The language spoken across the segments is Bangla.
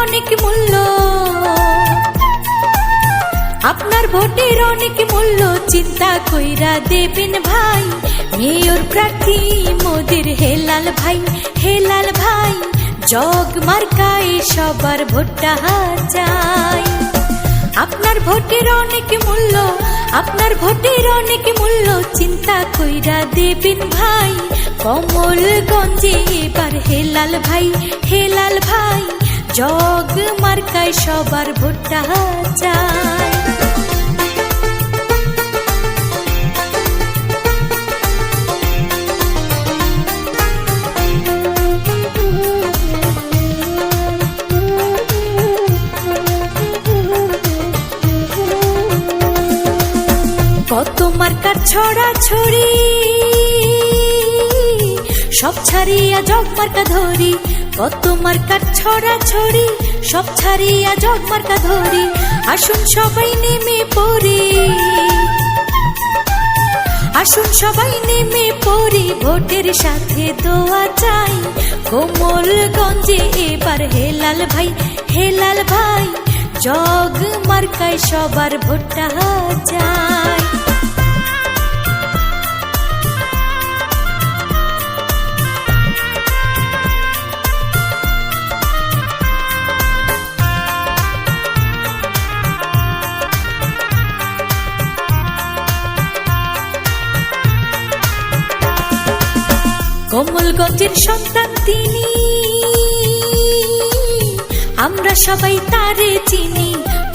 অনেক মূল্য, আপনার ভোটের অনেক মূল্য, চিন্তা কইরা দেবেন ভাই। মেয়র প্রার্থী মোদের হেলাল ভাই, হেলাল ভাই। জগ মার্কায় সবার ভোটটা চাই। আপনার ভোটের অনেক মূল্য, আপনার ভোটের অনেক মূল্য, চিন্তা কইরা দেবেন ভাই। কমলগঞ্জে এবার হেলাল ভাই, হেলাল ভাই। জগ মার্কায় সবার ভোটটা চাই। কত মার্কার ছড়া ছড়ি, সব ছাড়িয়া জগ মার্কা ধরি। কত মার্কার ছড়া ছড়ি, সব ছাড়িয়া জগ মার্কা ধরি। আসুন সবাই নেমে পড়ি, আসুন সবাই নেমে পড়ি, ভোটের সাথে দোয়া চাই। কোমলগঞ্জে এবার হেলাল ভাই, হেলাল ভাই। জগ মার্কায় সবার ভোটটা চাই। কোমলগঞ্জের সন্তান তিনি, আমরা সবাই তারে চিনি।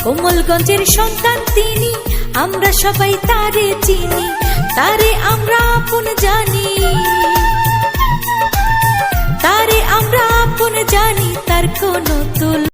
কোমলগঞ্জের সন্তান তিনি, আমরা সবাই তারে চিনি। তারে আমরা আপন জানি।